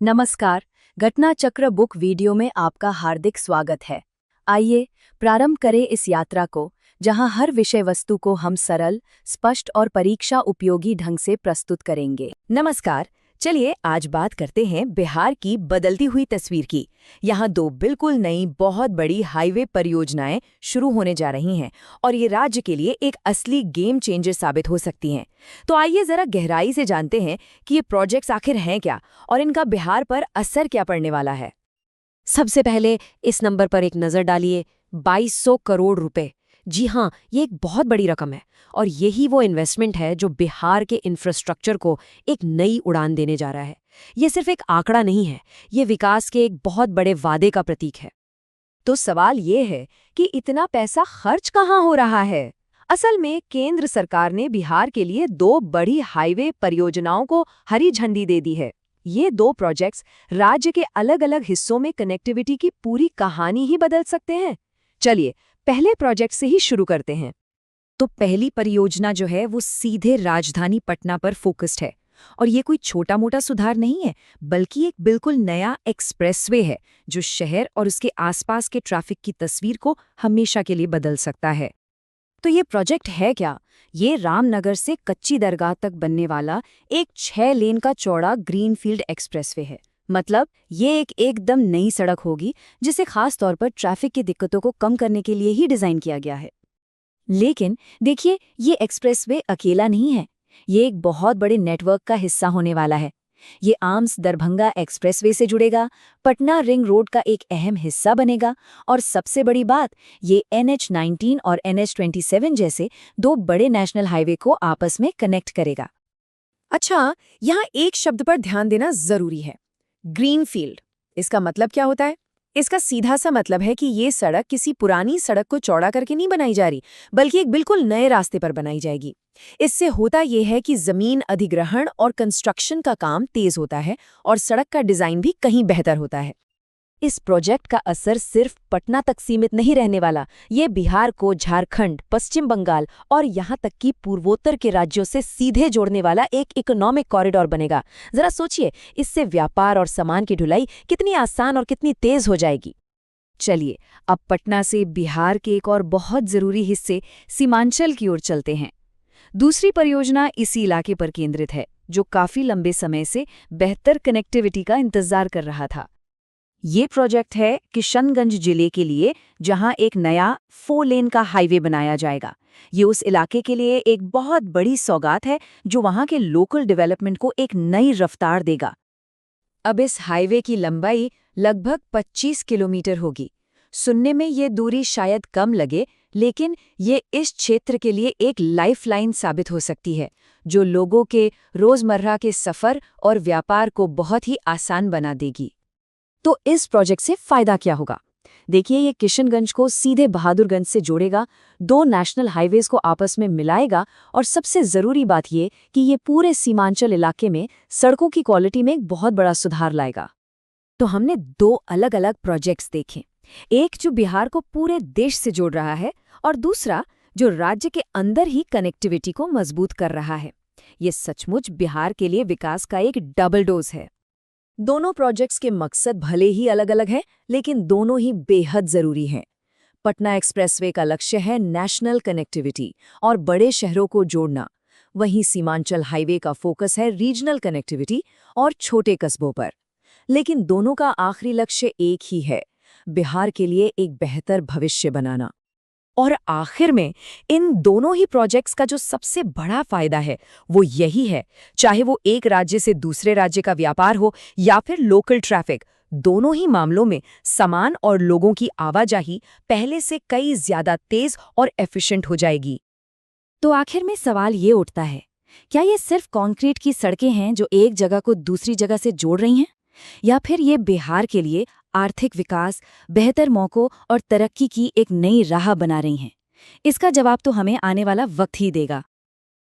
नमस्कार, घटना चक्र बुक वीडियो में आपका हार्दिक स्वागत है। आइए प्रारंभ करें इस यात्रा को, जहां हर विषय वस्तु को हम सरल, स्पष्ट और परीक्षा उपयोगी ढंग से प्रस्तुत करेंगे। नमस्कार। चलिए आज बात करते हैं बिहार की बदलती हुई तस्वीर की। यहाँ दो बिल्कुल नई बहुत बड़ी हाईवे परियोजनाएं शुरू होने जा रही हैं और ये राज्य के लिए एक असली गेम चेंजर साबित हो सकती हैं। तो आइए जरा गहराई से जानते हैं कि ये प्रोजेक्ट्स आखिर हैं क्या और इनका बिहार पर असर क्या पड़ने वाला है। सबसे पहले इस नंबर पर एक नज़र डालिए। 2200 करोड़ रुपए। जी हाँ, ये एक बहुत बड़ी रकम है और यही वो इन्वेस्टमेंट है जो बिहार के इंफ्रास्ट्रक्चर को एक नई उड़ान देने जा रहा है। ये सिर्फ एक आंकड़ा नहीं है, ये विकास के एक बहुत बड़े वादे का प्रतीक है। तो सवाल ये है कि इतना पैसा खर्च कहाँ हो रहा है। असल में केंद्र सरकार ने बिहार के लिए दो बड़ी हाईवे परियोजनाओं को हरी झंडी दे दी है। ये दो प्रोजेक्ट्स राज्य के अलग अलग हिस्सों में कनेक्टिविटी की पूरी कहानी ही बदल सकते हैं। चलिए पहले प्रोजेक्ट से ही शुरू करते हैं। तो पहली परियोजना जो है वो सीधे राजधानी पटना पर फोकस्ड है और ये कोई छोटा मोटा सुधार नहीं है, बल्कि एक बिल्कुल नया एक्सप्रेसवे है जो शहर और उसके आसपास के ट्रैफिक की तस्वीर को हमेशा के लिए बदल सकता है। तो ये प्रोजेक्ट है क्या? ये रामनगर से कच्ची दरगाह तक बनने वाला एक 6 लेन का चौड़ा ग्रीनफील्ड एक्सप्रेसवे है। मतलब ये एक एकदम नई सड़क होगी जिसे खास तौर पर ट्रैफिक की दिक्कतों को कम करने के लिए ही डिजाइन किया गया है। लेकिन देखिए, ये एक्सप्रेसवे अकेला नहीं है, ये एक बहुत बड़े नेटवर्क का हिस्सा होने वाला है। ये आम्स दरभंगा एक्सप्रेसवे से जुड़ेगा, पटना रिंग रोड का एक अहम हिस्सा बनेगा और सबसे बड़ी बात, ये NH-19 और NH-27 जैसे दो बड़े नेशनल हाईवे को आपस में कनेक्ट करेगा। अच्छा, यहाँ एक शब्द पर ध्यान देना जरूरी है, ग्रीनफील्ड। इसका मतलब क्या होता है? इसका सीधा सा मतलब है कि ये सड़क किसी पुरानी सड़क को चौड़ा करके नहीं बनाई जा रही, बल्कि एक बिल्कुल नए रास्ते पर बनाई जाएगी। इससे होता यह है कि जमीन अधिग्रहण और कंस्ट्रक्शन का काम तेज होता है और सड़क का डिजाइन भी कहीं बेहतर होता है। इस प्रोजेक्ट का असर सिर्फ पटना तक सीमित नहीं रहने वाला, ये बिहार को झारखंड, पश्चिम बंगाल और यहाँ तक कि पूर्वोत्तर के राज्यों से सीधे जोड़ने वाला एक इकोनॉमिक कॉरिडोर बनेगा। जरा सोचिए, इससे व्यापार और सामान की ढुलाई कितनी आसान और कितनी तेज हो जाएगी। चलिए अब पटना से बिहार के एक और बहुत जरूरी हिस्से सीमांचल की ओर चलते हैं। दूसरी परियोजना इसी इलाके पर केंद्रित है, जो काफी लंबे समय से बेहतर कनेक्टिविटी का इंतजार कर रहा था। ये प्रोजेक्ट है किशनगंज जिले के लिए, जहां एक नया 4 लेन का हाईवे बनाया जाएगा। ये उस इलाके के लिए एक बहुत बड़ी सौगात है जो वहां के लोकल डेवलपमेंट को एक नई रफ्तार देगा। अब इस हाईवे की लंबाई लगभग 25 किलोमीटर होगी। सुनने में ये दूरी शायद कम लगे, लेकिन ये इस क्षेत्र के लिए एक लाइफलाइन साबित हो सकती है, जो लोगों के रोजमर्रा के सफर और व्यापार को बहुत ही आसान बना देगी। तो इस प्रोजेक्ट से फायदा क्या होगा? देखिए, ये किशनगंज को सीधे बहादुरगंज से जोड़ेगा, दो नेशनल हाईवेज को आपस में मिलाएगा और सबसे जरूरी बात ये कि ये पूरे सीमांचल इलाके में सड़कों की क्वालिटी में एक बहुत बड़ा सुधार लाएगा। तो हमने दो अलग अलग प्रोजेक्ट्स देखे, एक जो बिहार को पूरे देश से जोड़ रहा है और दूसरा जो राज्य के अंदर ही कनेक्टिविटी को मजबूत कर रहा है। ये सचमुच बिहार के लिए विकास का एक डबल डोज है। दोनों प्रोजेक्ट्स के मकसद भले ही अलग-अलग हैं, लेकिन दोनों ही बेहद जरूरी हैं। पटना एक्सप्रेसवे का लक्ष्य है नेशनल कनेक्टिविटी और बड़े शहरों को जोड़ना, वहीं सीमांचल हाईवे का फोकस है रीजनल कनेक्टिविटी और छोटे कस्बों पर। लेकिन दोनों का आखिरी लक्ष्य एक ही है, बिहार के लिए एक बेहतर भविष्य बनाना। और आखिर में इन दोनों ही प्रोजेक्ट्स का जो सबसे बड़ा फायदा है वो यही है, चाहे वो एक राज्य से दूसरे राज्य का व्यापार हो या फिर लोकल ट्रैफिक, दोनों ही मामलों में सामान और लोगों की आवाजाही पहले से कई ज्यादा तेज और एफिशिएंट हो जाएगी। तो आखिर में सवाल ये उठता है, क्या ये सिर्फ कंक्रीट की सड़कें हैं जो एक जगह को दूसरी जगह से जोड़ रही हैं, या फिर ये बिहार के लिए आर्थिक विकास, बेहतर मौकों और तरक्की की एक नई राह बना रही हैं? इसका जवाब तो हमें आने वाला वक्त ही देगा।